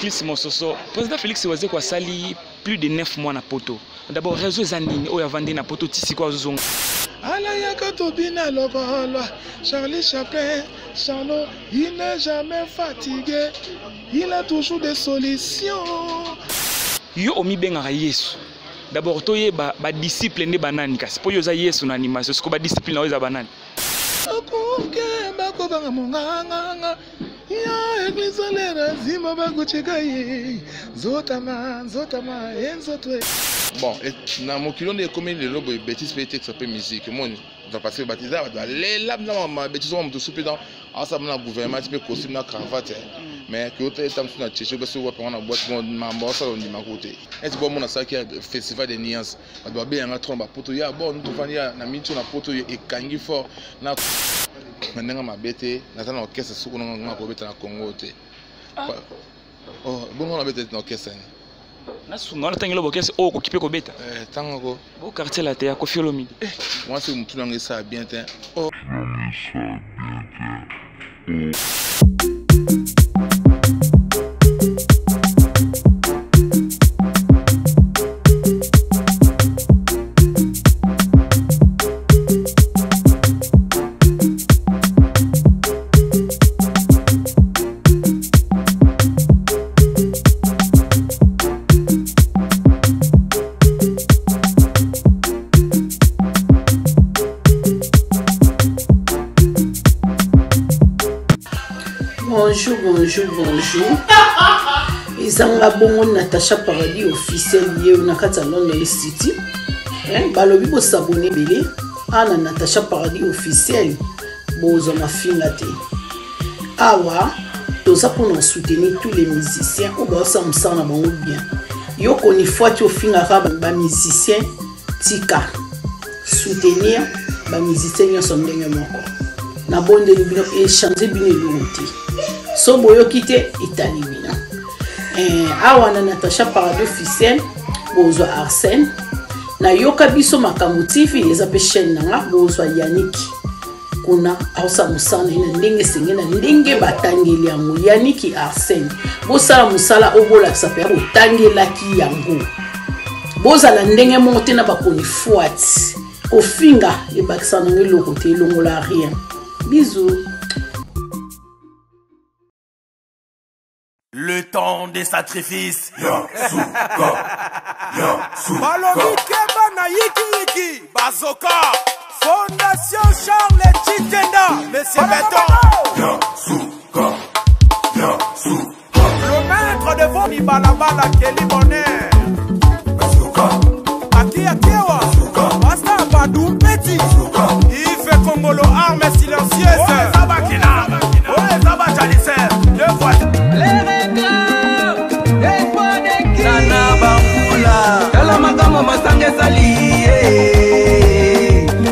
Eclipse Mososo, président Félix Wazé quoi sali plus de 9 mois na poto. D'abord réseau zanini o ya vandi na poto tisi quoi zong. Alayaka tobina lokolo, Charlie Chaplin, Charlot, il n'est jamais fatigué, il a toujours des solutions. Yo omi benga Yesu. D'abord toye ba disciple ne banani kasi po yo za Yesu na animation, sko ba disciple na yo za banani. Akoke bako banga monganga. Ya église lera zima baguchika ye. Zotama, enzotwe. Bon, na mokilo ne comme le lobo bêtise peut être ça musique. Moi, va passer baptiser, va les lab na ma bêtise on me souper dans ensemble na gouvernement peut costume na cravate. Mais que autre état na tchéché parce que on a boîte ma bossa on dit ma côté. Est-ce bon mon ça qui festival des nuances. Va doit bien en tromba poto ya bon nous vania na mitu na poto et kangi fort na maintenant ma bête na tana orchestre sous na ko bête na Congo te. Oh, bon on a bête na orchestre. Na sunga na tangelo bokese o ko kipe ko beta. Tango. Au quartier la te ya Koffi Olomide. Moi c'est mutu na ça bien te. Oh. Bonjour. Izanga bongo Natacha Paradis officiel lié na kata London City. Balobi bo s'abonner belé ana Natacha Paradis officiel bozo mafinga te. Awa toza pour nous soutenir tous les musiciens ou ba sa musana bango bien. Yo koni fwati ofinga ba musiciens tika soutenir ba musiciens yo sondenge moko. Na bonde libino échanger bino lonti. So boyo kite Italie bina. Awa na Natacha Paradis officiel bozo Arsène. Na yoka biso makamotifi eza pe chaîne nanga bozo Yannick. Kuna ausa musana ina ndenge sengena ndenge batangeli yango Yannick Arsène. Bosala musala obola sape otangela ki yango. Bozala ndenge monte na bakoni fwati. Kofinga e bakisa nango loko te longola rien. Bisous. Le temps des sacrifices. Balobi Keba na Yiki Bazoka. Fondation Charles Chitenda. Monsieur Beton. Le maître de Voni Balabala Kelly Bonnet. Aki Akewa. Basta Badou Petit. Il fait Congolo armes silencieuses. Oh, Zabakina. Oh, Zabachalisse. Deux fois.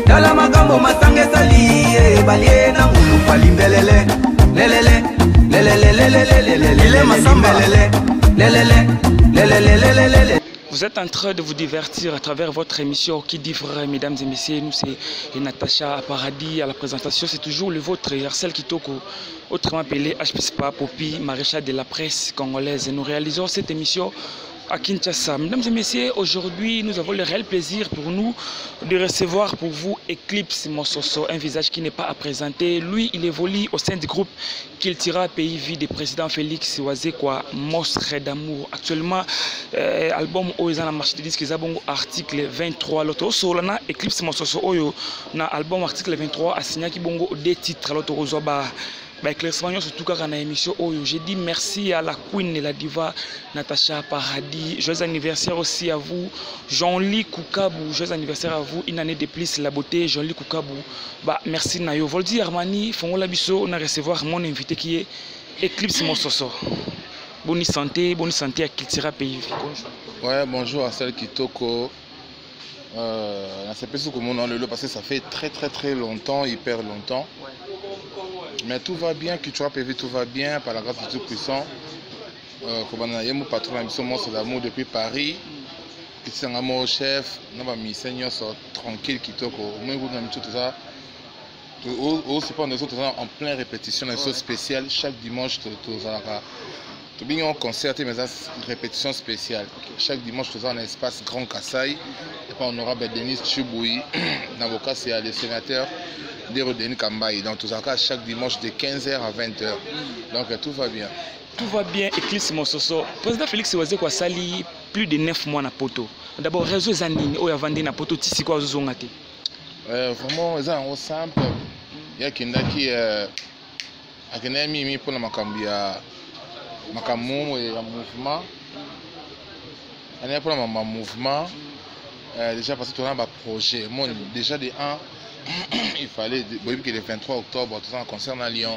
Dala magambo masange sali balie na ngulu palimbelele lelele lelele lelele. Vous êtes en train de vous divertir à travers votre émission Qui dit vrai, mesdames et messieurs. Nous c'est Natacha Paradis à la présentation. C'est toujours le vôtre, Arcel Kitoko, autrement appelé HPSPA, Popi, maréchal de la presse congolaise. Et nous réalisons cette émission à Kinshasa. Mesdames et messieurs, aujourd'hui, nous avons le réel plaisir pour nous de recevoir pour vous Eclipse Mososo, un visage qui n'est pas à présenter. Lui, il évolue au sein du groupe Kiltira Pays Vie du président Félix Wazé quoi, Monstre d'amour. Actuellement, album Oizana marché de disques Zabongo article 23. L'autre solana Eclipse Mososo Oyo na album article 23 a signé qui bongo des titres l'autre Rozoba. Éclaircissement surtout quand on a émission Oyo. J'ai dit merci à la queen et la diva Natacha Paradis. Joyeux anniversaire aussi à vous, Jean-Ly Koukabou. Joyeux anniversaire à vous, une année de plus la beauté, Jean-Ly Koukabou. Merci Nayo. Voldi Armani, Fongola Bisso, on a recevoir mon invité qui est Eclipse Mososo. Bonne santé à Kiltira Pays. Ouais, bonjour à celle Kitoko. C'est pas ce que mon nom le parce que ça fait très longtemps, hyper longtemps. Ouais. Mais tout va bien, Kiltira PV, tout va bien par la grâce du Tout-Puissant. Mon patron a mis son monstre d'amour depuis Paris. Qui est un chef, nous avons mis Seigneur tranquille, Kitoko. Moi, vous avez tout ça. Aussi, pas nous autres en pleine répétition, des choses spéciales. Chaque dimanche, Tu bien un concert, mais une répétition spéciale. Chaque dimanche, nous avons un espace Grand Kassai. Et puis on aura Denis Tchouboui, l'avocat, c'est le sénateur de Denis Kambaï. Donc tout ça, chaque dimanche de 15h à 20h. Donc tout va bien. Tout va bien, Eclipse Mososo. Président Félix Oazé quoi sali plus de 9 mois na poto. D'abord, réseau Zanine, où il y a vendu na poto, tisi quoi zongate. Vraiment, c'est un simple. Il y a qui a mis pour la macambia. Makamou et un mouvement. On est pour un mouvement. Déjà parce que tu as un projet. Moi, déjà de 1, il fallait que le 23 octobre, tout ça concerne à Lyon.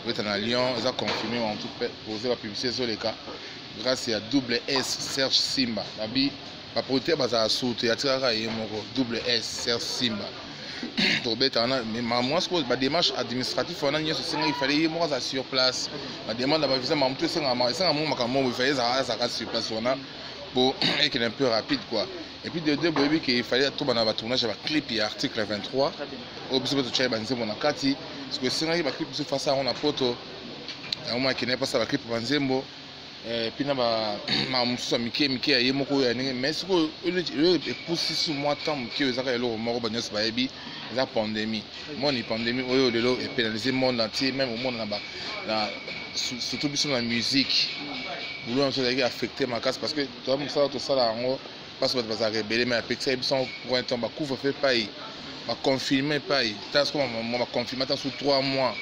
Vous êtes à Lyon, ils ont confirmé, on a posé la publicité sur les cas. Grâce à double S Serge Simba. La propriété est à Soute, il y a double S Serge Simba. Mais moi, la démarche administrative, il fallait que sur place. La demande de visa, il fallait sur place pour être un peu rapide. Et puis, il fallait tout le tournage avec clip et article 23. Au besoin de faire un clip, parce que si on a un clip sur face à un poto, on a un pas clip pour et puis, je suis mais si vous poussez sur moi, tant que vous avez la pandémie. Moi, la pandémie est pénalisée le monde entier, même au monde là-bas. Surtout sur la musique. Vous avez affecté ma casse parce que tout ça là, parce que vous avez rebellé, mais après, pour un temps, couvre-feu pas. Confirmer pas. Tant que confirmer sur 3 mois.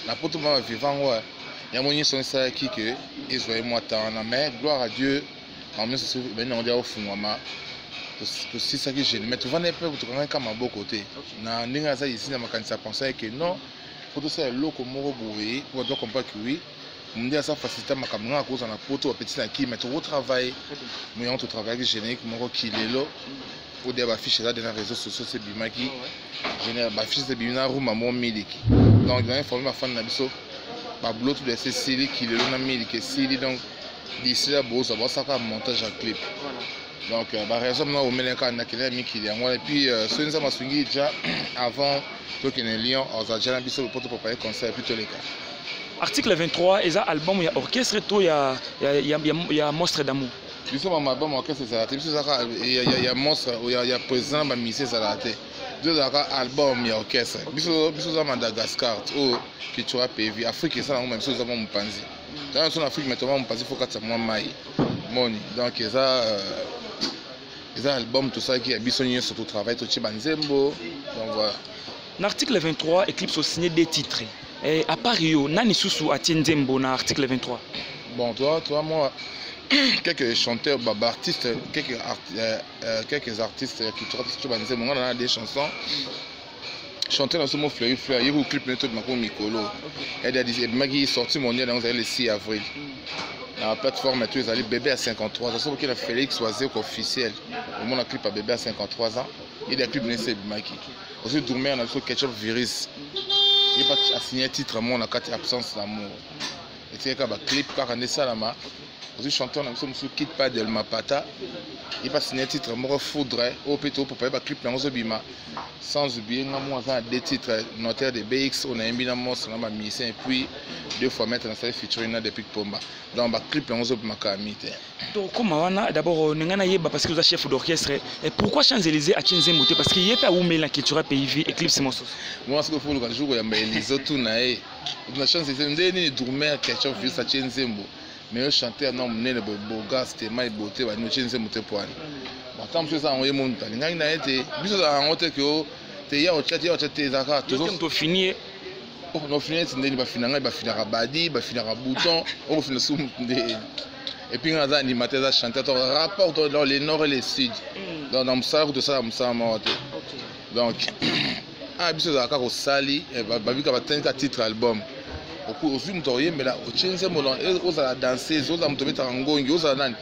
La porte va vivre. Il y a moyen de ça qui que ils ont moi tant mais gloire à Dieu en même temps on dit au fond moi c'est ça que j'ai mais tu vas ne pas tu quand même à beau côté na ndinga ça ici na makanisa penser que non faut tout ça loko moko boui pour doit comprendre que oui on dit ça faciliter ma caméra à cause de la poto petit na qui mais tu travail mais on te travaille générique moko qui est là pour des affiches là dans les réseaux sociaux c'est bimaki général affiche c'est bimina room maman miliki donc il y a informé ma fan na biso Pablo tout de ces séries qui le ont mis que série donc d'ici là bon ça va ça faire montage à clip donc par exemple là au Mélenka on a qu'il a mis qui est et puis ce nous avons swingé déjà avant toi qui est Lyon on a déjà mis le poteau pour préparer concert puis tous les cas article 23 et ça album il y a orchestre tout il y a monstre d'amour justement ma album orchestre ça il y a monstre il y a président ma mission ça la tête deux albums et orchestre biso à Madagascar oh qui tu as PV Afrique ça même chose avant Mpanzi dans son Afrique maintenant Mpanzi faut 4 mois mai money donc ça album tout ça qui est bisogné surtout travail tout Chibanzembo donc voilà l'article 23 Eclipse a signé des titres et à Paris nani susu a Nzembo na article 23 bon toi moi quelques chanteurs artistes quelques artistes qui Chibanzembo on a des chansons chanter dans ce mot fleury il y a eu clip de Mako Mikolo et il est sorti mon dans le 6 avril la plateforme est tous allés bébé à 53 ans c'est qu'il a Félix Oazé officiel au monde a clip à bébé à 53 ans il a clip de Maki aussi dormir on a sur Ketchup Virus il pas signé un titre mon a 4 absence d'amour et c'est un clip car on est ça là-bas aussi chanteur on a sur quitte pas de Mapata il pas signé un titre moi faudrait au plutôt pour pas clip dans ce bima sans oublier moi des titres notaire de BX on a un bina monstre dans ma mission et puis 2 fois mettre dans cette featuring de Pic Pomba dans ma clip dans ce bima kamite donc comment on d'abord ngana yeba parce que vous êtes chef d'orchestre et pourquoi Champs-Élysées à Nzembo parce qu'il y a pas où mais la culture PIV Eclipse Mosos moi ce que faut le jour il y a les autres naé on a Champs-Élysées ndeni dormir quelque chose à Nzembo mais le chanteur non mené le boga c'était mai beauté va nous Nzembo te poani tant que ça on est monté ngana na été biso za ngote que te ya o chat zaka to finir on finit ndeni ba finira badi ba finira bouton on finit sous et puis on a animateur za chanteur rapport dans les nord et les sud dans ça de ça donc biso za ka ko sali ba bika ba tenka titre album aussi mutoye mais là au Nzembo aux a danser aux a mutobe tangongi aux a nani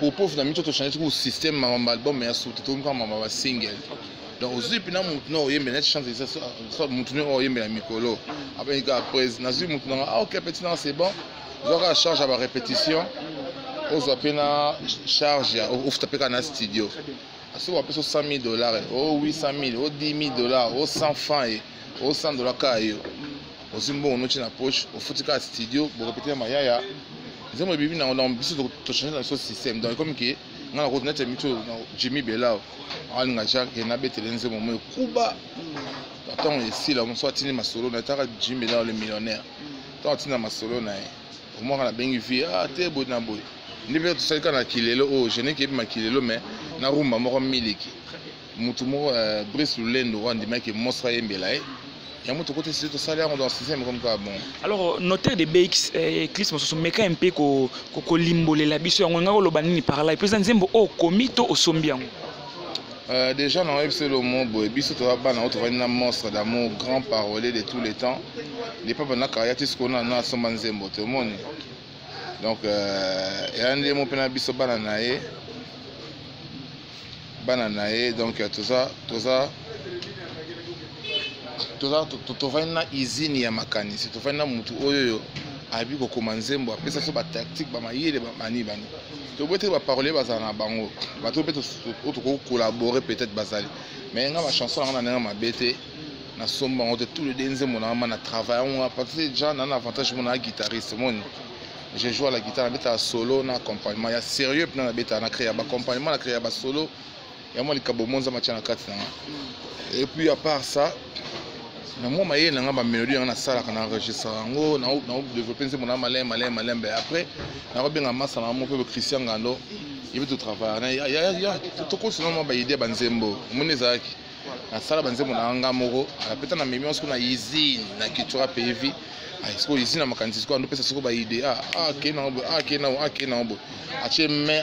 pour pouvoir na to changer tout système ma album mais surtout tout comme ma single donc aussi puis na mutono oyembe na chance ça soit mutono oyembe la mikolo après na zu mutono OK petit non c'est bon j'aurai charge à la répétition aux apena charge au taper na studio asi wa peso $100,000 au $800,000 au $10,000 au 100 francs au $100 kayo aussi bon on tient la poche au futika studio pour répéter ma yaya nzembo bibi na biso to changer dans ce système donc comme que ngana ko net mito Jimmy Belao alinga Jacques na betele nzembo mo kuba tant ici là on soit tini masolo na taka Jimmy Belao le millionnaire tant tina masolo na au moins na bengi vie te bo na boy ni be to salika na kilelo o je n'ai que makilelo mais na rumba moko miliki mutu mo Brice Lulendo wandi maki mosra yembela il y a beaucoup de salaire dans le système comme ça. Bon. Alors, notaire de BX, Chris Mososo, mais quand un peu que limbolé la biso, on a le banni par là. Et puis, Zembo, oh, comito au sombian. Déjà, dans le mot, biso, tu vas pas dans un monstre d'amour, grand parolier de tous les temps. Les peuples n'a qu'à y ce qu'on a dans son Zembo, tout le monde. Donc, il y a un des mots pénal biso bananae. Bananae, donc tout ça. Tofana izini ya makanisi tofana mutu oyo abi ko komanzembo apesa so ba tactique ba mayele ba mani bani to bote ba parler bazana bango ba to peut-être ko collaborer peut-être bazali mais nga ma chanson nga na ma bete na somba on tout le denzembo na ma na travail on a parce que déjà na avantage mon guitariste mon je joue à la guitare beta solo na accompagnement ya sérieux na beta na créer ba accompagnement na créer ba solo ya mo likabo monza matcha na kati na et puis à part ça na moi maye na ngamba mélodie na sala kana enregistrer ngo na développer nzembo na malin mais après na robenga massa na mo pe Christian Ngando il veut tout travailler ya to ko sino mo ba idée banzembo munezaki na sala banzembo na ngamba moko ala peta na memi onsko na izine na kitura PV ai sko izine na makanisi ko ando pesa soko ba idée na obo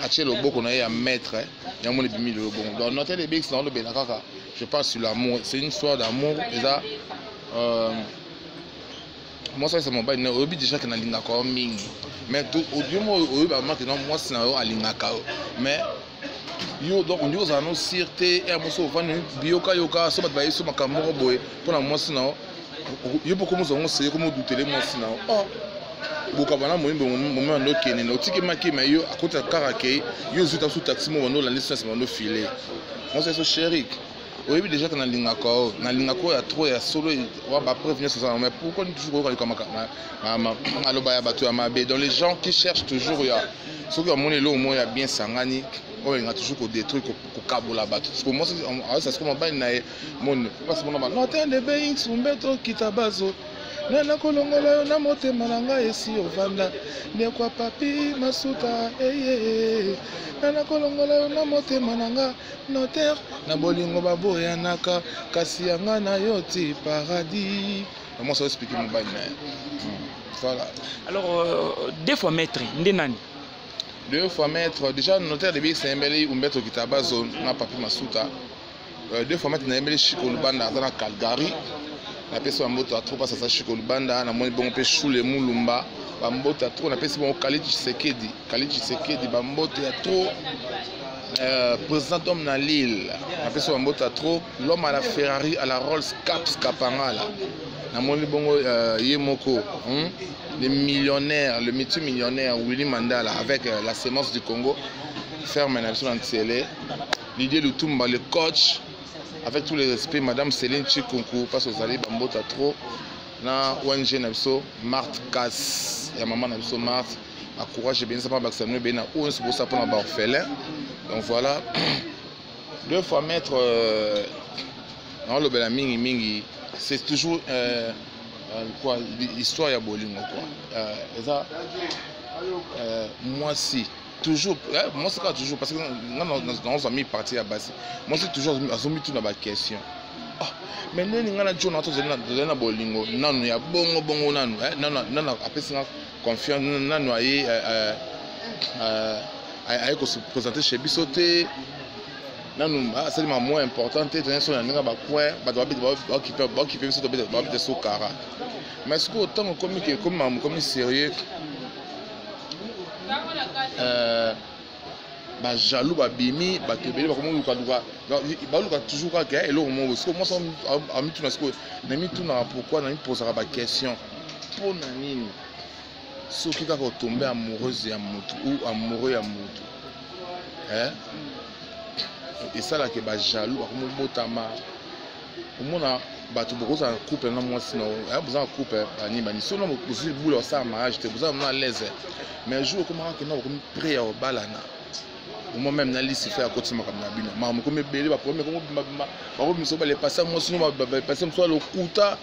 ache loboko na ya maître ya mo le bimi le loboko donc noter les BX dans le benakaka je parle sur l'amour c'est une histoire d'amour et ça moi ça c'est mon bail ne obi déjà que na linga ko mingi mais tout au dieu moi obi ba marque non moi c'est na yo alinga ka mais yo donc on dit aux sûreté et moi so vanu bioka yoka so ba yeso makamoko boy pour na moi c'est na yo beaucoup mo zongo c'est comme douter moi c'est na oh bokabana moyimbe moment ndo kene na otiki maki mais yo akota karake yo zuta sous taxi mo ndo la licence mo ndo filer moi c'est so chéri. Oui, déjà que na lingako ya trop ya solo wa ba prévenir ça mais pourquoi toujours comme aloba ya bato ya mabe dans les gens qui cherchent toujours ya ceux qui ont monné l'eau moi ya bien sangani on a toujours ko détruire ko kabola bato parce que moi ça c'est comme ba na mon parce que non t'es de being sumbeto kitabazo na kolongola yo na motema nanga esi ovanda ne kwa papi masuta na kolongola yo na motema nanga notaire na bolingo baboya naka kasi yanga na yo ti paradis moi ça explique mon bail voilà alors deux fois maître ndenani deux fois maître déjà notaire de BX Mbele Umbeto Kitabazo na papi masuta deux fois maître na Mbele Chiko Lubanda na Calgary la personne mboto a trop pas ça Chiko Lubanda na moi bon pe Chule Mulumba ba mboto a trop na personne bon Khalid Tshisekedi ba mboto a trop président homme na Lille la personne mboto a trop l'homme à la Ferrari à la Rolls Caps Kapangala na moi bongo Yemoko le millionnaire le multimillionnaire Willy Mandela avec la sémence du Congo ferme une action en télé Didier Lutumba le coach avec tous les respects madame Céline Chikunku parce que vous allez bambota trop na ONG Nabso Marthe Cass ya maman Nabso Marthe a courage bien ça pas vacciner bien on se pose pour un orphelin donc voilà deux fois maître dans le bela mingi c'est toujours quoi l'histoire ya bolingo quoi et ça moi si toujours moi c'est pas toujours parce que dans nos amis partis à base moi c'est toujours azomi tout dans ma question mais nani ngana jo na to na bolingo nanu ya bongo nanu nanu apesa confiance nanu ayi ko se présenter chez Bisoté nanu c'est le moins important tenir sur nga ba coin ba doit occuper Bisoté ba de sokara mais ce que autant comme sérieux ba jaloux ba bimi ba tebele ba comme luka toujours ka et le moment parce que moi ça a mis tout na ce na mis tout na pourquoi na mis poser ba question pour na nini ceux qui vont tomber amoureuse ya mutu ou amoureux ya mutu et ça là que ba jaloux ba comme botama au mona bato beaucoup en couple na moi sinon vous en couple ni bani sinon vous boulot ça mariage vous en à l'aise mais jour comme que non comme prier au balana moi même na liste faire à côté ma comme na bino ma comme belé ba premier comme ba mi so ba les passer moi sinon ba passer soit le kuta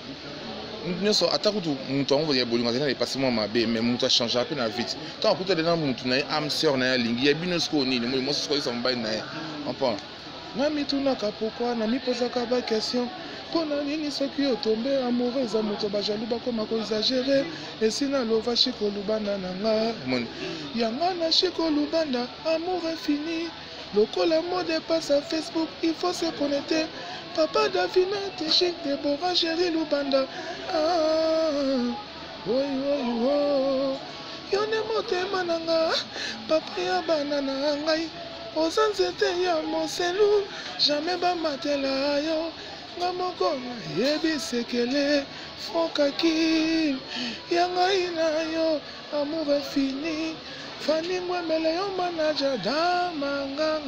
nous sommes attaqués tout mutu on va y bolinga na les passer moi ma bé mais mutu changer un peu na vite tant kuta de na mutu na am sœur na lingi ya bino sko ni moi so ko ça mba na on prend na mitunaka pourquoi na mipozaka ba question pona nini soki otombe amoureux za moto ba jaloux ba koma ko exagérer et sina lova chiko lubanda nanga mon yanga na chiko lubanda amour infini lokola mode passe à Facebook il faut se connecter papa Davina Tchik Deborah chérie lubanda yone motema nanga papa ya banana ngai osanzete ya moselu jamais bamatela yo nga moko yebi sekele fokaki ya ngai na yo amour infini fani mwemele yo manager da manganga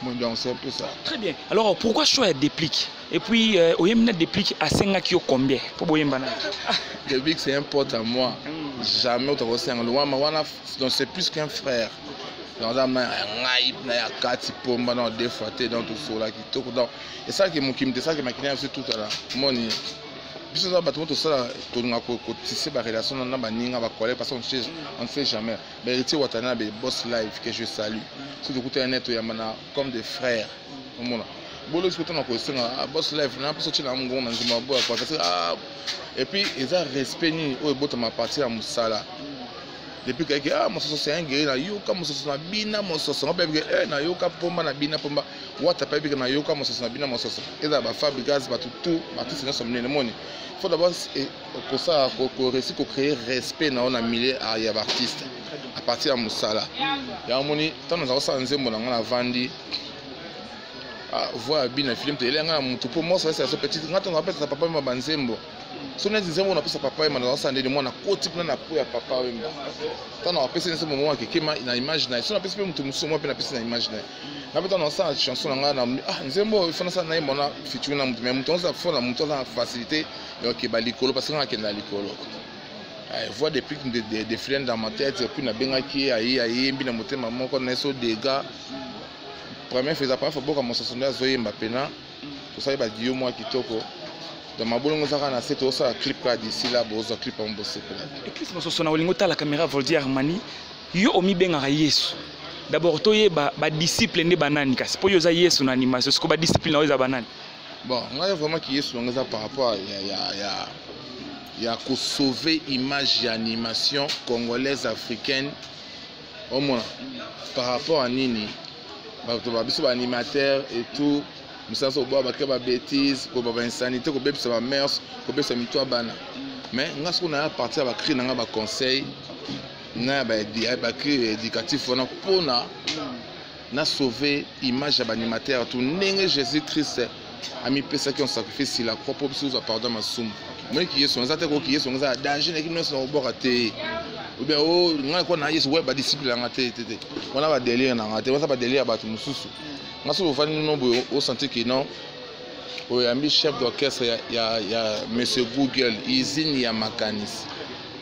mon dieu c'est un peu ça. Très bien. Alors pourquoi choix déplique et puis oyemna déplique à 5 kio combien pour boyembana déplique c'est un pote à moi jamais autant que ça donc c'est plus qu'un frère. Dans un naïf na ya kati pomba na deux fois dans tout ça là qui toko donc et ça qui me ça qui m'a créé tout à l'heure moni biso za bato to ça to nga ko tisser ba relation na ba ninga ba collègue parce qu'on ne sait jamais mais héritier watana be boss live que je salue c'est du côté net ya mana comme des frères mona bolo ce que on a ko senga boss live na parce que na ngo na nzima bo parce que et puis ils a respect ni o bota ma partie à musala. Depuis que mon c'est un guerrier na yoka mon na bina mon on peut que na yoka pomba na bina pomba wata pa que na yoka mon na bina mon et ça ba fabrigas ba tout c'est somme le monde il faut d'abord pour ça pour réussir pour créer respect na on a milieu à y artiste à partir de musala ya moni tant nous avons nzembo na ngana vandi voir bina film télé ngana mutu pour moi ça c'est petit ngata on rappelle ça papa ma banzembo so na nzembo na pesa papa ma na sande de mwana ko type na po ya papa wemba tana wa pesa nse moment ke kema na image na so na pesa mutu muso mo pe na pesa na image na pe tana sa chanson nga na nzembo ifana sa na mona featuring na mutu mais mutu on sa fona mutu na facilité donc ba likolo parce que nga ke na likolo voix des pics de flènes dans ma tête et puis na benga ki ayi mbi na motema moko na so dégâts premier faisait pas faut beaucoup mon sasonda zoyemba pena to ça ba dio moi kitoko dans ma bolongo zaka na seto ça clip ka d'ici là bozo clip en bosse pena et clip mo sosona olingo ta la caméra voldi Armani yo omi benga Yesu d'abord toye ba disciple ne banani kasi po yo za Yesu na animation ce ko ba disciple na oza banani bon moi vraiment qui Yesu ngeza par rapport il y a qu'au sauver image et animation congolaise africaine au moins par rapport à Nini ba animateur et tout nous sommes au bois ba bêtise ko ba insanité ko bebisa ba mers ko bebisa mitwa bana mais ngaso ko na partir ba créer na ba conseil na ba créer éducatif on pona na sauver image ba animateur tout ndenge Jésus Christ a mis pesa qui ont sacrifié la croix pour nous pardon ma somme moi qui est son zate ko qui est son za danger qui nous sont au bord até ou bien oh nga ko na Yesu ba disciple nga té on a ba délire na té on a ba délire ba tout mususu nga so fa ni nombo au sentir que non o yambi chef d'orchestre ya monsieur Google izini ya makanis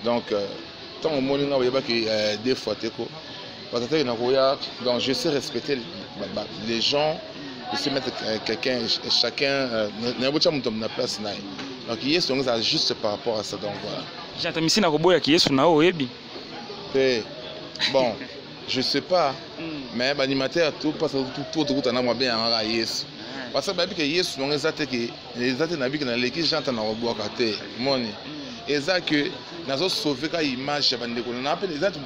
donc tant au monde nga ba que des fois té ko parce que na ko ya donc je sais respecter les gens de se mettre quelqu'un chacun n'a pas de place na donc Yesu on a juste par rapport à ça donc voilà j'attends na ko boya ki Yesu na o ebi bon je sais pas mais l'animateur tout passe tout na moi bien en Yesu parce que Yesu on a été que les athées na biki na l'équipe j'entends na boka té moni eza que nazo sauver ka image ya bandeko na appelle les athées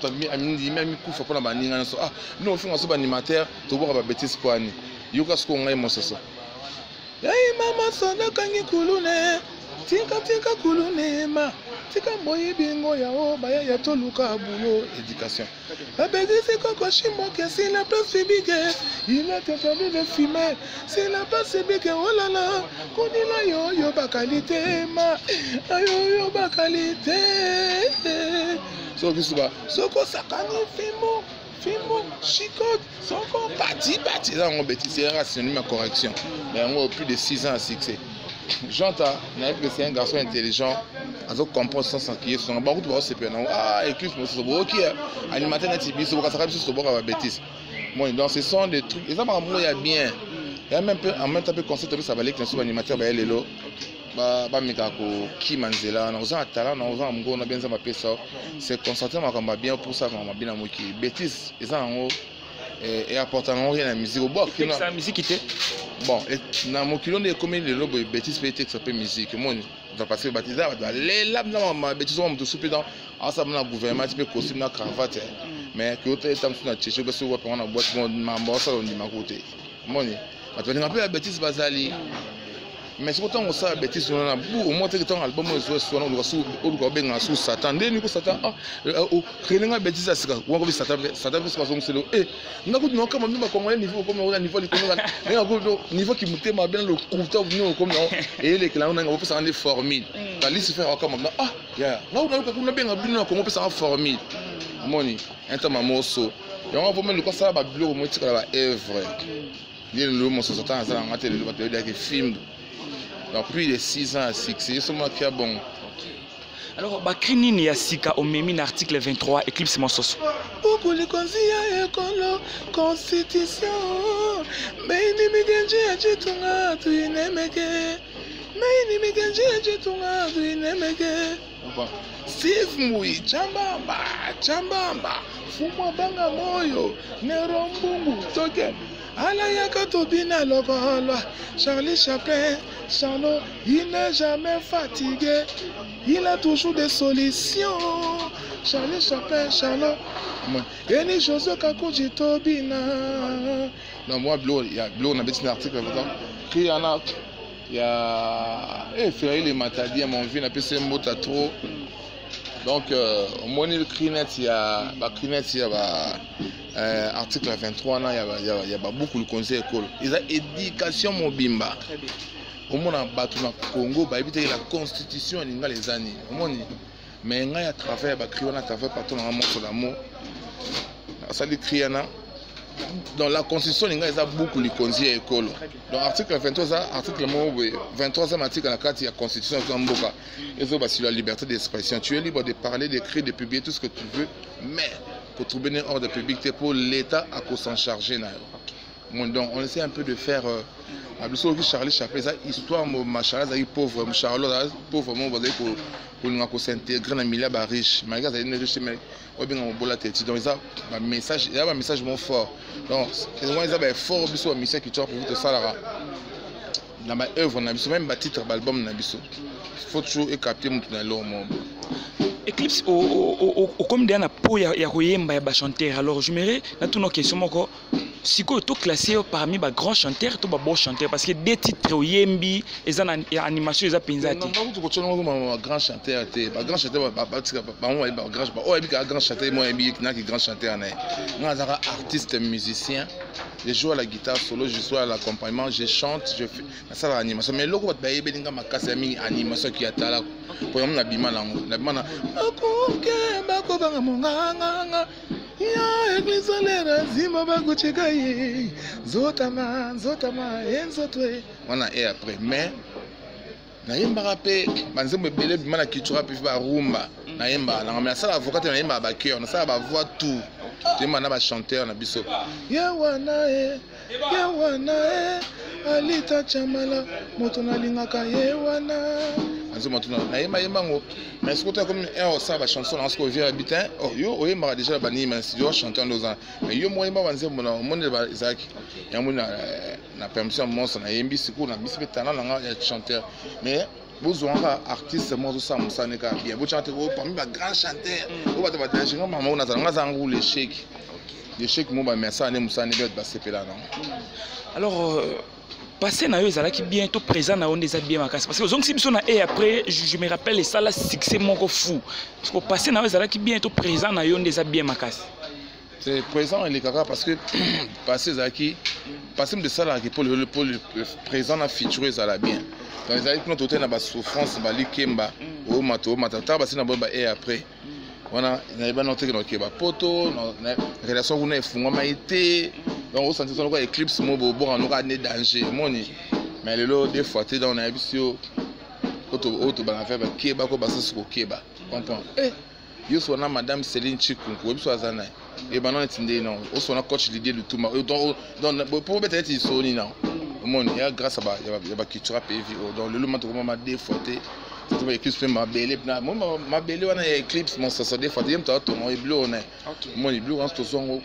même kufa pour na baninga so nous on fait un animateur to boka ba bêtise kwani yoka sko ngai mososo yai mama sonda kangi kulune tika kulune ma tika moyi bingo ya o baya ya toluka boulot éducation abedisi koko shimo que c'est la place publique il est interdit de fumer c'est la place publique oh là là konila yo ba qualité ma yo ba qualité so kisuba soko sakani Fimbo, chicote, sont encore parti. Là, on bêtise, c'est rationnel ma correction. Mais on a plus de 6 ans à succès. J'entends, c'est un garçon intelligent. Azo comprend sans s'inquiéter. Son beaucoup de c'est bien. Ah, Eclipse, c'est bon. Ok, animateur net, c'est bon. Ça va juste bon avec bêtise. Moi, donc ce sont des trucs. Et ça, moi, il y a bien. Il y a même peu, en même temps, peu concept, ça va aller que le animateur, bah, elle est là. Bah, mikako qui manzela, nous avons un talent, nous avons un bon, on a bien ça, c'est concentré, mais bien pour ça, on a bien amoureux qui bêtise. Et ça, en haut, et apportant rien à la musique. Bon, c'est la musique qui était. Bon, dans mon kilo, on est comme les lobes bêtises, peut-être que ça peut musique. Moi, on va passer baptisé, les lames dans ma bêtise, on me souper dans. Ah, ça, mon gouvernement, tu peux costume, la cravate. Mais que autre temps, tu as tchéché, que ce soit pour un boîte, ma ça, on dit ma côté. Moi, tu vas la bêtise, Basali. Mais c'est autant que ça, bêtise, on a beaucoup, au moins, tu as un album, on doit sous Satan. Dès que Satan, créer une bêtise, c'est quoi? On va Satan, c'est le. Eh, on a goûté, comme on a niveau, comme on a niveau, niveau qui montait bien le couteau, comme et les clans, on a fait ça en formule. La liste fait encore maintenant. Ah, là, on a bien un comment on peut ça formule. Money, un temps à morceau. Et on va mettre le ça, va bloquer, moi, tu vas œuvre. Il y a le mot sur Satan, ça a été le film. Donc, plus de 6 ans à succès, c'est moi qui a bon. Alors, Bakrini Yasika au même article 23, Eclipse Monsos. Beaucoup de conseillers écolo, constitution. Mais il n'y a pas de Steve Mui, Chambamba, Fuma Banga Moyo, Nerombungu, Token. Alayaka Tobina Logolo, Charlie Chaplin, Charlot, il n'est jamais fatigué, il a toujours des solutions. Charlie Chaplin, Charlot, et les choses qu'Akoji Tobina. Non, moi, Blue, il y a Blue, on a un article, il y en a, il y a, Ferry les Matadi, mon vie, on a passé un mot à trop. Donc, au moins, le Crinet, il y a article 23, il y a beaucoup de conseils école. Il y a éducation mobimba. Au moins, on a Congo, il y a la constitution, il y a les années. Mais il y a travail, il y a travail partout dans le monde sur l'amour. Ça dit Kriana. Dans la constitution, il y a beaucoup de conseils école. Donc, article 23, article 23e article à la carte, il y a la constitution et ça, sur la liberté d'expression. Tu es libre de parler, d'écrire, de publier tout ce que tu veux, mais pour trouver un ordre public, c'est pour l'État à s'en charger. Donc, on essaie un peu de faire. Charlie Chaplin, histoire de Charlie, pauvre, Charlotte, pauvre, pour nous s'intégrer dans le milieu riche. Malgré ça, il y a des riches, mais il y a un tête. Donc, il y a un message fort. Donc, il y a un fort message qui pour vous ça. Dans ma œuvre, même le titre de l'album, il faut toujours capter mon monde. Eclipse, comme il y a un chanteur, alors je me demande une question. Si tu es classé parmi les grands chanteurs, tu es un bon chanteur parce que des titres au Yembi, les animations, les pinzati. Non, tu es un grand chanteur. Grand chanteur, grand chanteur, moi, grand chanteur. Moi, je suis artiste musicien. Je joue à la guitare solo, je joue à l'accompagnement, je chante, je fais ça l'animation. Mais là, tu as une animation qui est là. Pour exemple, ya église lera zima bagucheka ye zotama enzotwe wana et après mais na yemba rapé banzembe belé bimana kitura pe ba rumba na yemba na mais ça avocat na yemba ba cœur na ça ba voix tout tema na ba chanteur na biso ya wana e alita chamala moto na lingaka ye wana na yemba ngo mais ce côté comme ça va chanson dans ce que vient habitant oh yo o yemba déjà bani mais si yo chanteur dans ans mais yo mo yemba banze mo na monde ba Isaac ya mo na permission mo na yembi siku na bispe talent na chanteur mais besoin artiste moi tout ça mo ça n'est pas bien vous chantez parmi les grands chanteurs on va te battre je maman on a ça en roule les chèques mo ba mais ça ne mo ça ne ba sepela non. Alors passer na yo ezalaki bientôt présent na on déjà bien makasi parce que donc si biso na et après je me rappelle ça la succès moko fou parce que passer na yo ezalaki bientôt présent na yo déjà bien makasi. C'est présent et les caca parce que passer ezalaki passer de ça là pour le présent na feature ça la bien. Donc ezalaki notre hôtel na ba souffrance ba likemba o mato ta passer na ba et après wana na ba noté que no keba poto na relation kuna efunga maité donc au senti son ko eclipse mo bo bon no ka ne danger moni mais lelo des fois tu dans na bisio auto ba faire keba ko basa ko keba comprends yo so na madame Céline Chikunku biso azana e ba non etinde non o so na coach l'idée de tout donc pour peut-être ils sont ni non moni ya grâce à ba culture pays donc le moment comment ma des fois c'est une éclipse ma belle ma belle on a éclipse mon ça des fois tu as ton bleu on est mon bleu en ce son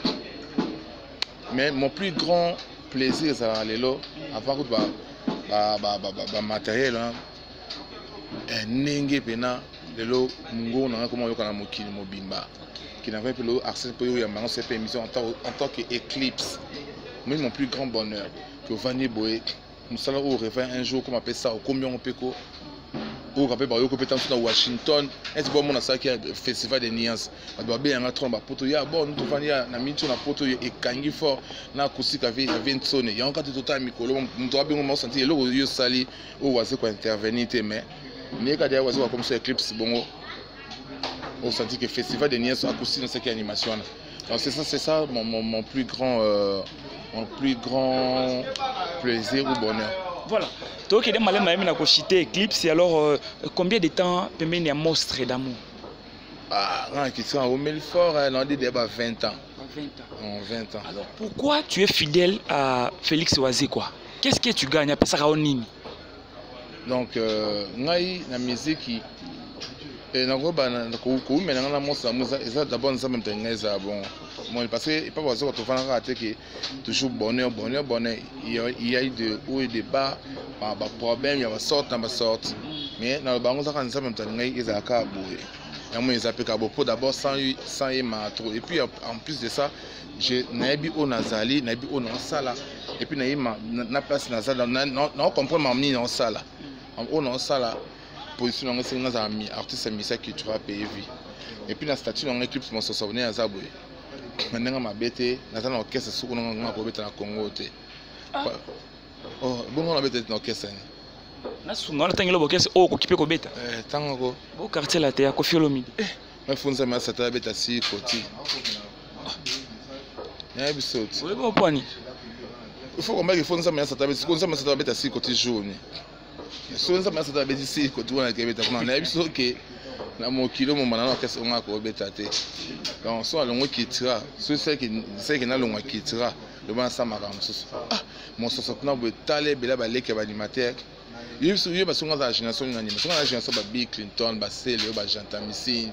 mais mon plus grand plaisir ça aller là avant que ba matériel hein ninge pena lelo ngo na comment yo kana mokili mobimba qui n'avait pas le accès pour yo ya mango cette émission en tant que éclipse mais mon plus grand bonheur que Vani Boé nous allons au réveil un jour comme appelle ça au combien on peut ko au rappel par yo compétence dans Washington est bon mon ça qui est festival des nuances doit bien en tromba poto ya bon nous Vani na mincho na poto et kangi fort na kusika vi zone ya encore total mikolo nous doit bien mon sentir lo yo sali au waze ko intervenir mais mais quand il y a comme ça éclipse bon on sentit que festival des nuances acoustique dans cette animation donc c'est ça mon plus grand plaisir ou bonheur. Voilà. Donc il y a malin même na ko chité éclipse alors combien de temps permet un monstre d'amour? Ah, non, qui sont au Melfort on a dit débat 20 ans. 20 ans. Alors pourquoi tu es fidèle à Félix Oisé quoi? Qu'est-ce que tu gagnes après ça raonini? Donc ngai na musique et na roba na ko mais na monstre muza eza d'abord ça même tengaza bon moi parce que pas besoin de faire rater que toujours bonheur il y a eu de haut et de bas pas problème il y a sorte mais na bango ça quand ça même tengaza eza ka boye ya moi ils appellent pour d'abord sans trop et puis en plus de ça je nabi au nazali nabi au non sala et puis na place nazala na comprendre mamni non sala on non sala position on c'est nos amis artiste musique culture pays et puis la statue on éclipse mon souvenir à Zaboué maintenant ma bête na orchestre sous on ko beta na Congo te oh bon on a beta na orchestre na sunga na tangelo orchestre o ko kipe ko beta tango bo quartier la te ya Koffi Olomide ma funza ma sata beta si koti ya bisot oui bon point il faut qu'on mette funza ma sata beta si koti jaune so nza ma sata beta si koti wana ke beta kuna na biso ke na mokilo mo manana orchestre on a ko beta te donc so alongo kitira so c'est que na longo kitira le ban samaka mususu mon soso kuna bo tale bela ba leke ba animateur yo ba songa za génération na animation na génération ba Bill Clinton ba Sele ba Jantamisi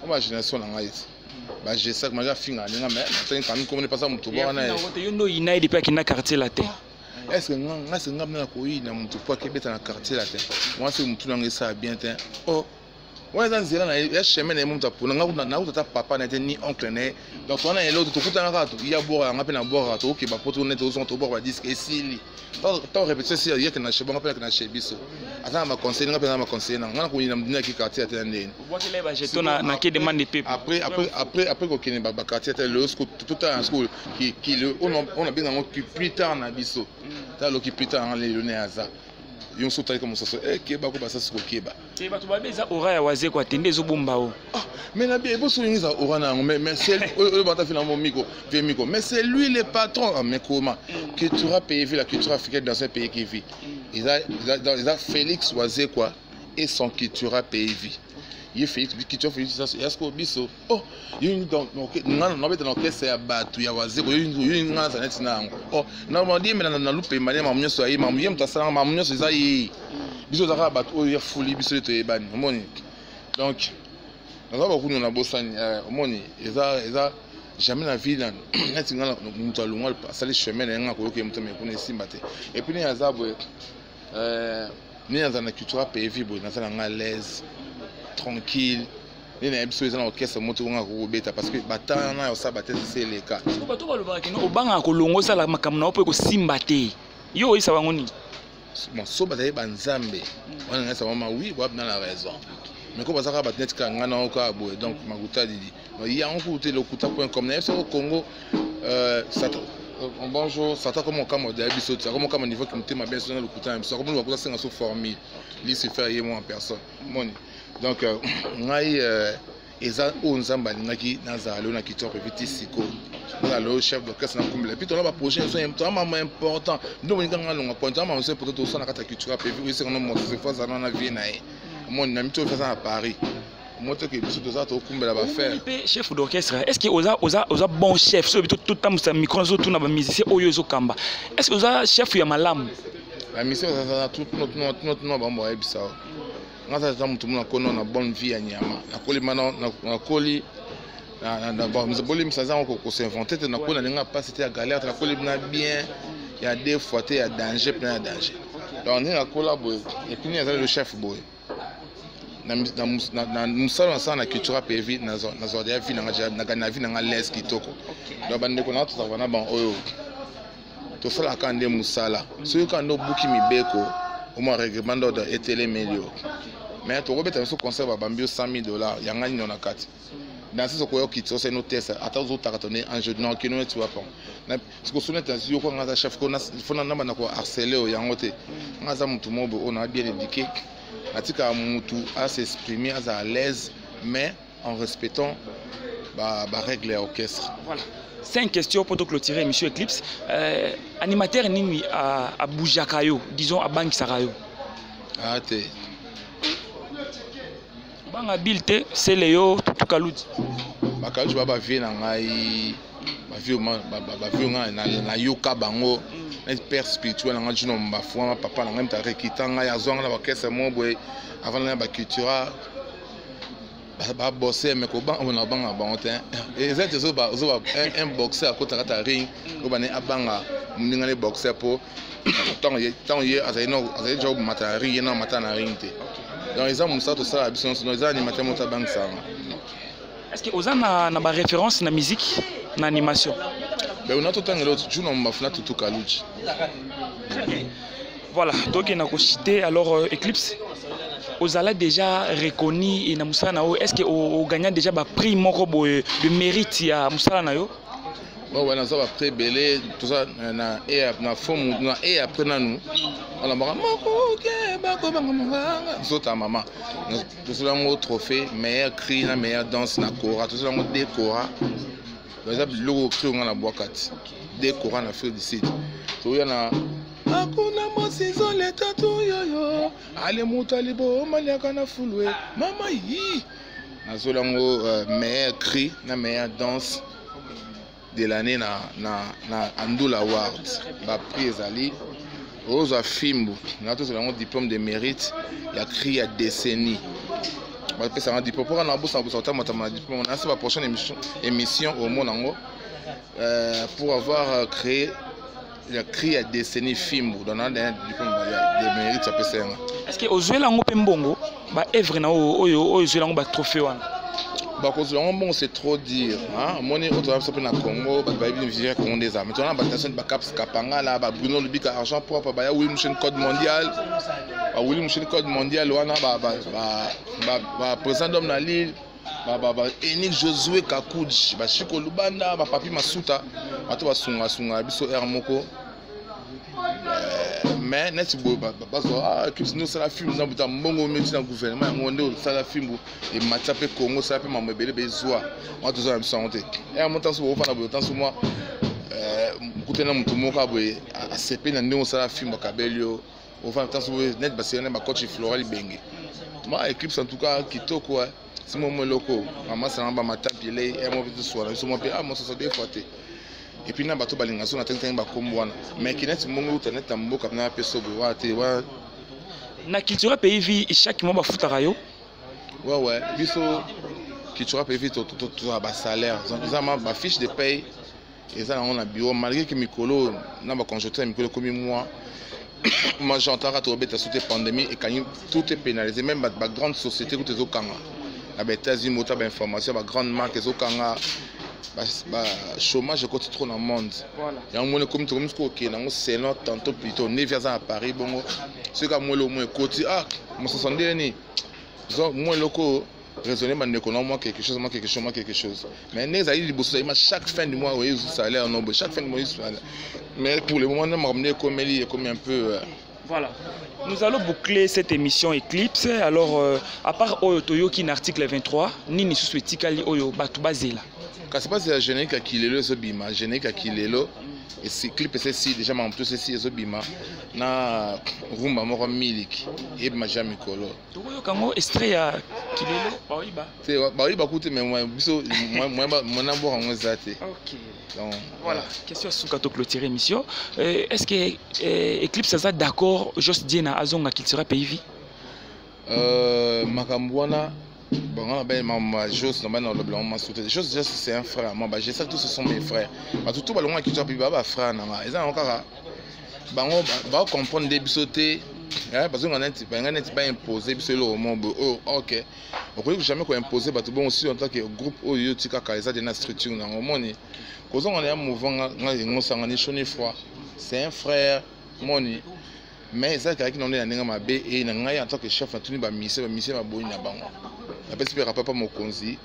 on ba génération na ngai ba je sais que ma finga ninga mais attends quand comme ne pas ça mutu bona yo no ina depuis akina quartier la te est-ce que nga senga na ko ina mutu kwa kebeta na quartier la te moi c'est mutu na ngesa bien te oh ouais dans zela na ya chemin na mutu pour nga na utata papa na te ni oncle ne donc on a l'autre tout na rato il y a boire nga pe na boire rato OK ba poto net aux autres boire ba disque et sili tant répéter c'est il y a que na chebon nga pe na chebiso ata ma conseil nga pe na ma conseil na nga ko ina mdina ki quartier te ndeni vous voyez les jeton na qui demande des peuple après ko kene ba quartier te le tout en school qui le on a bien plus tard na biso ta lo ki plus tard le ne aza yon sauté comme ça keba ko basa siko keba te ba to ba beza ora ya waze kwa tende zo bomba o mais na bien boso yinza ora na mais c'est le bata finalement miko mais c'est lui le patron mais comment que tu auras payé la culture africaine dans un pays qui vit il a Félix Oisé quoi et son culture pays vit il fait culture Félix ça est-ce que biso oh il donc non beta na orchestre ya batu ya Oisé ko il ngana net na oh na mo di mais na lupe mane mamunyo so ayi mamunyo mtasala mamunyo so zayi biso zaka batu o ya fuli biso to ebani moni donc na ba kuno na bosani moni eza jamais la vie là net ngana mutu alungwa passer chemin na ngako yoke mutu me kuna simba te et puis ni azabwe ni azana culture pays vivre na sala nga l'aise tranquille ni na biso ezana orchestre moto nga ko beta parce que batana yo sabate c'est le cas ko bato ba lobaka no obanga ko longo sala makamna na opo ko simba te yo isa bangoni bon so bataye banzambe wana ngasa mama oui wa na la raison mais ko bazaka batnet ka ngana o ka boy donc maguta didi il y a un côté lokuta.com na au Congo ça bonjour ça t'a comme comme de biso ça comme comme niveau qui me tema bien sur le kuta ça comme lokuta c'est sous formule lui se faire moi en personne moni donc ngai eza onzamba lingaki nazalo na kitoko petit siko le chef d'orchestre na kumela puis on a projet sont important nous on nganga longa point on a peut-être au na kata culture pe oui c'est qu'on monte ces fois ça na vie na mon na mito faisant à Paris moto que biso toza to kumbela ba faire chef d'orchestre est-ce que oza bon chef so tout temps ça micro zo tout na ba musicien oyo zo kamba est-ce que oza chef ya malamu la mission ça tout notre ba mo ebisa ngata za mutu muna kono na bonne vie ya nyama na koli mana na koli na bon nous bolim ça za ko s'inventer na kona nga pas c'était à galère na koli na bien il y a des fois il y a danger plein de danger donc on est à collaborer et puis il y a le chef boy na musala sana na culture PV na zodia vie na vie na les kitoko donc bande ko na tout ça wana bon oyo to sala kande musala so ka no buki mibeko au moins règlement d'ordre et télé médio mais to robeta so concert ba bambio $100,000 yanga ni na kati dans ce ko yo kitso c'est no test ata zo takatonner en jeu non kino tu vois pas na ce ko sonnet yo ko ngata chef ko na fona namba na ko harceler o yango te ngaza mutu mobo on a bien éduqué atika mutu à s'exprimer à l'aise mais en respectant ba règle orchestre. Voilà. 5 questions pour te clôturer monsieur Eclipse. Animateur nini à Boujakayo, disons à Bank Sarayo. Ah té. Banga bilte c'est Léo Tukaluti. Bakaluti baba vie na ngai ba vie na yoka bango. Un père spirituel na ngino mbafwa papa na ngai mtare kitanga ya zonga na bakese moboy avant na ba culture ba bosser mais ko ba on a banga ba ontin et ça zo ba un boxeur à côté de ring ko ba ne abanga mninga ne boxeur pour tant y azai job matari na matana ring te donc ils ont ça tout ça biso no za animateur mota bank ça. Est-ce que ozana na ba référence na musique na animation? Ben on a tout un autre jour on m'a fait tout Kaluji. Voilà, donc il y a cité alors Eclipse. Ozala déjà reconnu et na musala na yo est-ce que o gagnant déjà ba prix moko de mérite ya musala na yo? Bon ouais, ça va très belé tout ça na forme na et après na nous on a moko ke ba ko banga zota mama tout ça un trophée meilleur cri na meilleure danse na kora tout ça un décora. Par exemple, le cri on a boakati décora na Afrique du Sud. To yana akuna mosizo leta tu yoyo ale mutalibo maliaka na fulwe mama yi nazolango meilleur cri na meilleure danse de l'année na Andula Award ba prix ezali oza fimbu na to zolango diplôme de mérite ya cri ya décennie ba pesa un diplôme pour na bossa ta matama diplôme na la prochaine émission au monde pour avoir créé le cri à décennie film dans un diplôme de mérite ça peut ser. Est-ce que ozuela ngo pembongo ba œuvre na oyo ozuela ngo ba trophée wana? Bah cause bon c'est trop dire hein moni autre ça peut na Congo ba bien vivre comme des armes. Maintenant ba station ba Caps Kapanga là ba Bruno Lubika argent propre ba ya William Chen code mondial. Ba William Chen code mondial wana ba président d'homme na Lille. Ba Enik Josué Kakuji ba Chiko Lubanda ba Papi Masuta bato ba sunga biso air moko mais net bo ba Eclipse nous ça la film dans buta mbongo meti na gouvernement ngondo ça la film et matapé Congo ça peut m'embele besoin moi tout ça me santé et en montant sur ofana bo temps sur moi kutena mutu moka boye a CP na ndongo ça la film kabelio ofana temps sur net ba c'est na ba coach Floral Bengue moi Eclipse en tout cas kitoko si mon loco maman ça va matapile et moi tout soir so moi moi ça des fois et puis na bato balingaso na tengteng ba kombwana mais kineti mongo internet na mboka na peso bo wate wa na culture pays chaque mois ba futaka yo ouais biso culture pays tout ba salaire zama ba fiche de paye et ça on a bureau malgré que mikolo na ba conjoncture mikolo comme moi j'entends à beta sous pandémie et quand tout est pénalisé même ba grande société que tezo kanga na ba États-Unis mota ba information ba grande marque ezo kanga bah chômage côté trop dans le monde. Voilà. Il y a un monde comme tout le monde qui est c'est non tantôt plutôt né vers à Paris bon ce que moi le moins côté ah moi 70 ni donc moi loco raisonner man économiquement quelque chose mais les aïe du boss chaque fin du mois oui salaire non chaque fin du mois mais pour le moment on m'a ramené comme un peu voilà Nous allons boucler cette émission Eclipse. Alors, à part Oyo Toyoki, l'article 23, Nini Suswetikali Oyo Batubazela. Quand c'est pas c'est générique à Kilelo, c'est bima. Générique à Kilelo. Et c'est clip, c'est si déjà, mais en plus, c'est si bima. Na rumba moro miliki. Et majami kolo. Toyo kango extrait à Kilelo, Baoiba. C'est Baoiba écoute, mais moi, biso, moi, n'abo en zate. Ok. Donc voilà. Question sous kato clôturer émission. Est-ce que Eclipse ça d'accord, juste Diena Azonga qu'il sera pays? Makambwana. Bon, ma Jos, Jos, c'est un frère. Moi, je sais que tous ce sont mes frères. Tout le monde qui est un frère. Ils ont encore comprendre des bisotés. Parce qu'on n'est pas imposé au monde. Ok. On ne peut jamais imposer. Bon, aussi en tant que groupe, il y a des structures dans le monde. Quand on est un mouvement, c'est un frère. Mais ça qui est en et en tant que chef, on a mission à boire na bango. La personne ne peut pas mon consi.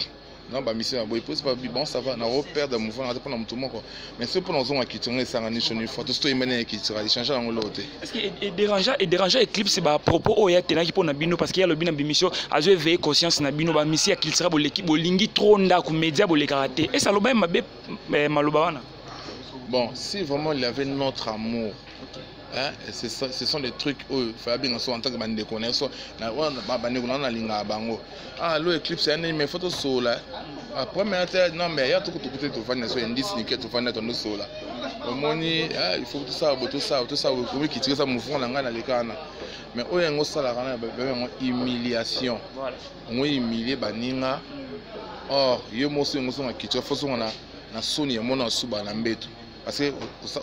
Non, bah mission à boire. Pose pas bon, ça va. On a repère de mouvement, on a pas dans tout le monde. Mais c'est pour nous on a quitté, on est sans niche une fois. Tout ce qui est mené qui sera échangé dans l'autre. Est-ce que dérangeant Eclipse c'est à propos au ya tena qui pour na bino parce qu'il y a le bino émission a joué veiller conscience na bino ba mission qu'il sera pour l'équipe bolingi trop nda ku média pour les karaté. Et ça loba mabe maloba wana. Bon, si vraiment il y avait notre amour. Hein, ce sont des trucs où il faut bien en tant que bande de connaissances. Ah, l'Eclipse, c'est un mais photo sola. Après, non, mais il y a tout que tu peux faire, c'est un disque tu fais ton sola. Il faut tout ça, vous qui tire ça, mouvement, mais où est-ce que ça la humiliation? On est humilié, baninga. Or, il y a un qui tire, faut qu'on a sonné, on a suba l'ambeto. Parce que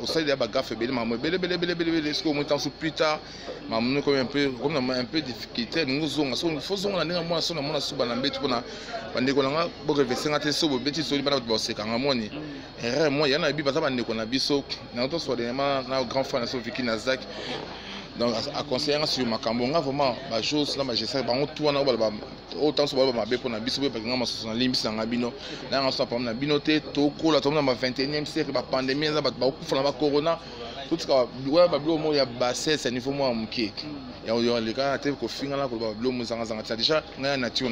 au sein de la bagarre, est-ce qu'on monte ensuite plus tard, on a un peu de difficulté. Nous faisons la dernière mois, on a sous la bête pour la pandémie. Pour reverser un test sur le bêtise, on va bosser quand on a et moi, il y en a eu parce qu'on a biso, nous soit des grand fan de Vicky Nazak. Donc, à conseiller sur ma cambonga, vraiment, la chose, là, j'essaie de tout en avoir autant sur ma bête pour la biso, parce que nous sommes en ligne, c'est un abino. Là, on s'en parle, binoté, toko, la tombe dans ma 21e siècle, la pandémie, la beaucoup la corona, tout ce qu'il y a bassé, c'est niveau moi, mon qui. Il y a les gars qui ont fait là, qui ont déjà la nature,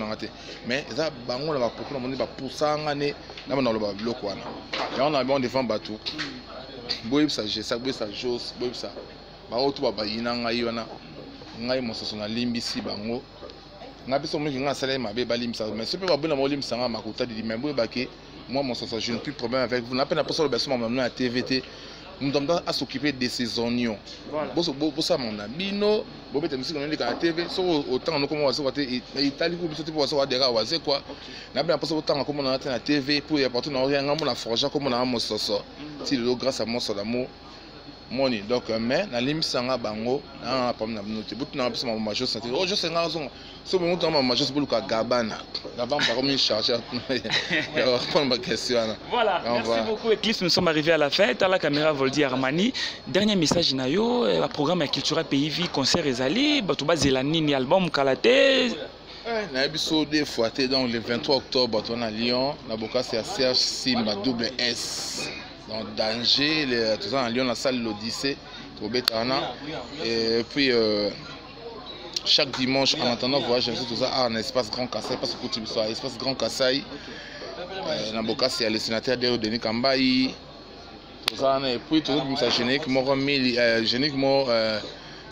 mais ça, on a beaucoup de monde pour ça, on a le bloc. Et on a bon devant bateau. Boy, ça, j'ai ça, boy, ça, chose, boy, ça. Tout va y ngai mon sosona limbisi bango ngapi so mingi nga sala ma be balimsa mais c'est pas bon molim sanga makuta di même boy baki moi mon soso je n'ai plus de problème avec vous n'a pas pour ça le besoin maintenant à TVT nous devons à s'occuper de ces oignons pour ça mon abino bobete musique on est à TV so autant nous comment on va Italie pour sauter pour ça des gars c'est quoi n'a pas pour autant comme on a à TV pour y apporter dans rien on a forger comme on a mon soso si le grâce à mon soso Moni donc mais na limisanga bango na pam na note butu na pesa ma chose santé oh je sais nga zonga so bon temps ma chose pour ka gabana gabana par comme charger pour ma question voilà merci beaucoup Eclipse nous sommes arrivés à la fête à la caméra Voldy Armani dernier message na yo la programme culturel pays vie concert ezali batu bazela nini album kalate na biso des fois donc le 23 octobre on a Lyon na boka c'est à Serge Simba double S dans danger tout ça en Lyon la salle l'Odyssée au Bétana et puis chaque dimanche en attendant voyage tout ça en espace Grand Kassai parce que tu sois espace Grand Kassai na boka c'est le sénateur de Denis Kambayi tout ça et puis tout ça génique moro mili génique mo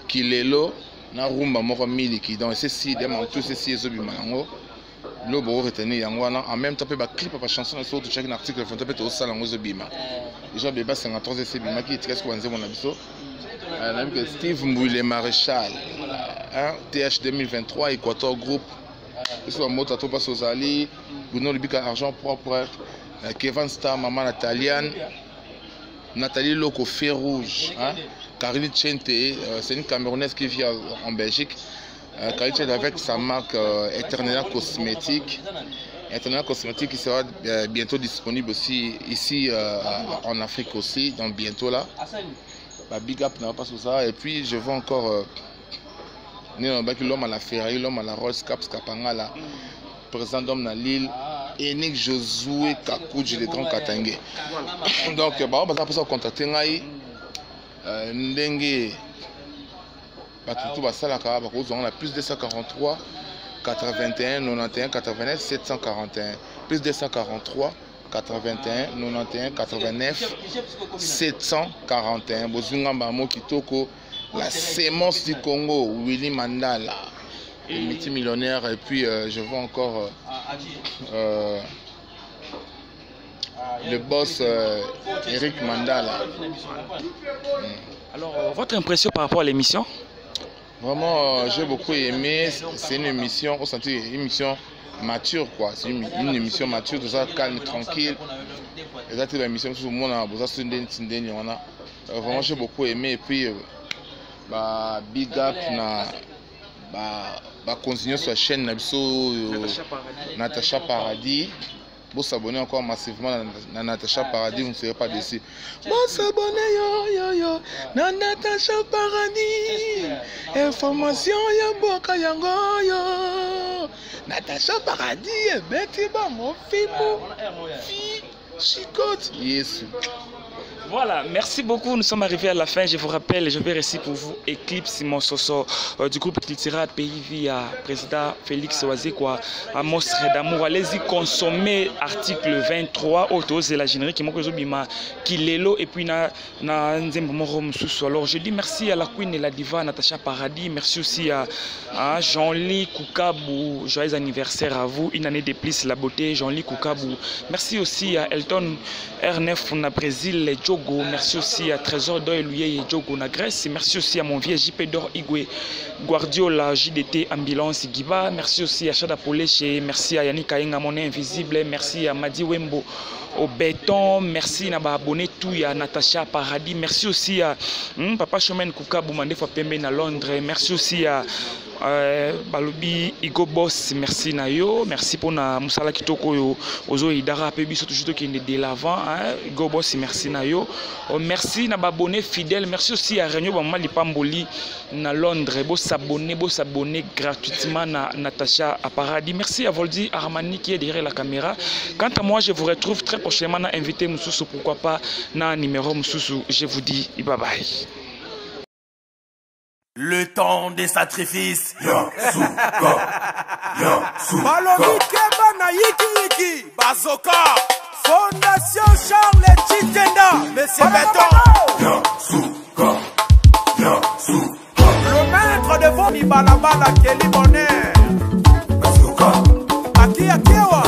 kilelo na rumba moro mili qui donc ceci demande tout ceci ezobimango le beau retenir en même temps ba clip pa chanson sur tout chaque article faut taper au salon aux bima déjà beba 53 c'est bima qui est qu'est-ce qu'on mon abisso que Steve Mbouile Maréchal TH 2023 Équateur groupe sur moto to passe aux ali Bruno Libika argent propre Kevin Star maman Nathalie Loco Fer Rouge Karine Chente c'est une Camerounaise qui vit en Belgique. Avec sa marque Eternella Cosmétique. Eternella Cosmétique qui sera bientôt disponible aussi ici en Afrique aussi, donc bientôt là. Big Up n'a pas sur ça. Et puis je vois encore l'homme à la Ferrari, l'homme à la Rolls Caps Kapangala, président d'homme à Lille, Enik Josué Kakouji, le grand Katangé. Donc on va ça contacter Ndenge. tout basalaka bakozonga plus 243 81 91 89 741 plus 243 81 91 89 741 bozunga bamo kitoko la sémence du Congo Willy Mandala multimillionnaire et puis je vois encore le boss Eric Mandala. Alors votre impression par rapport à l'émission? Vraiment j'ai beaucoup aimé, c'est une émission, on sentit une émission mature quoi, c'est une émission mature, tout ça calme, tranquille. Exactement, l'émission tout le monde a besoin de vraiment j'ai beaucoup aimé et puis big up na continuer sur la chaîne Natacha Paradis. Vous s'abonnez encore massivement à Natacha Paradis, vous ne serez pas déçus. Vous s'abonnez yo na Natacha Paradis. Information ya boka yango yo. Natacha Paradis beti ba mon fille chicote. Yes. Voilà, merci beaucoup. Nous sommes arrivés à la fin. Je vous rappelle, je vais réciter pour vous Eclipse Simon Soso du groupe Cultura Pays Via, président Félix Oazekwa, à Monstre d'amour. Allez-y consommer article 23 auto, c'est la générique qui m'a qui l'élo et puis na alors je dis merci à la Queen et la diva Natacha Paradis. Merci aussi à Jean-Ly Koukabou. Joyeux anniversaire à vous. Une année de plus la beauté, Jean-Ly Koukabou. Merci aussi à Elton R9 na Brésil, les Jogo. Merci aussi à Trésor d'Oelouye et Jogo na Grèce. Merci aussi à mon vieux JP d'Or Igwe Guardiola JDT Ambulance Giba. Merci aussi à Chada Poleche. Merci à Yannick Ayenga Monet Invisible. Merci à Madi Wembo au béton. Merci à abonné tout à Natacha Paradis. Merci aussi à Papa Chomen Koukabou Mandefo Pembe na Londres. Merci aussi à Balobi Igo Boss, merci Nayo, merci pour na Musala Kitoko yo Ozo Idara Pebi surtout qui est de l'avant, Igo Boss, merci Nayo, merci na abonné fidèle, merci aussi à Renyo Bamali Pamboli na Londres, beau s'abonner gratuitement na Natacha Paradis. Merci à Voldi Armani qui est derrière la caméra. Quant à moi, je vous retrouve très prochainement na invité Moussoussou, pourquoi pas na numéro Moussoussou. Je vous dis bye bye. Le temps des sacrifices. Balobi Keba na Yiki Bazoka. Fondation Charles Chitenda. Monsieur Béton. Le maître de vos Balabala Kelly Bonnet. Aki Akewa.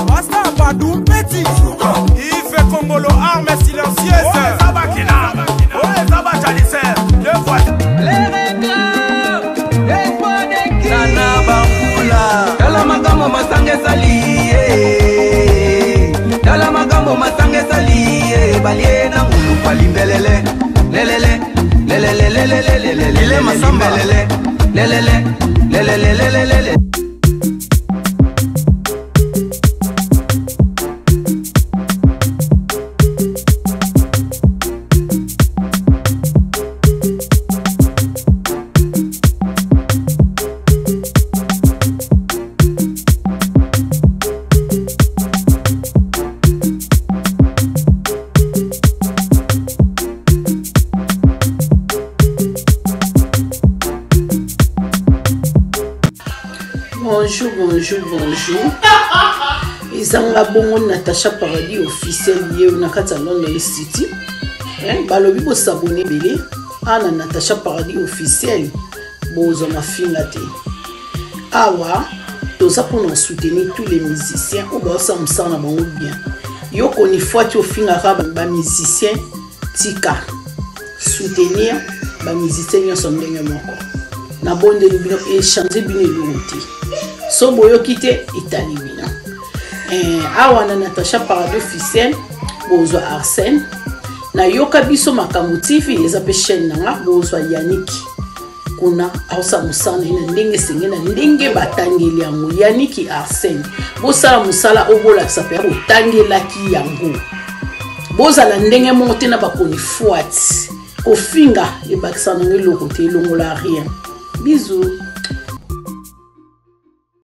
Basta Badou Petit. Il fait Congolo arme silencieuse. Oh, Zabakina. Oh, Zabachalise. Deux fois. Dala magambo masange sali, dala magambo masange sali, balie na ngulu palimbelele, lelele, lelele, lelele, lelele, masamba, lelele, lelele, lelele, lelele. Bonjour. Izanga bongo Natacha Paradis officiel yé na kata London City. Balobi bo s'abonner belé ana Natacha Paradis officiel bozo na finga te. Awa toza pour soutenir tous les musiciens ou ba sa musana bango bien. Yo koni fois au finga ba musiciens tika soutenir ba musiciens son ndenge moko. Na bonde bino échanger bino l'unité. So boyo kite Italie bina. Awa na Natacha Paradis officiel bozo Arsène. Na yoka biso makambo TV eza pe chaîne nanga bozo Yannick. Kuna ausa musana ina ndenge sengena ndenge batangeli yango Yannick Arsène. Bosala musala obola sape otangela ki yango. Bozala ndenge monte na bakoni fuati. Kofinga e bakisa nanga lokoti longola rien. Bisous.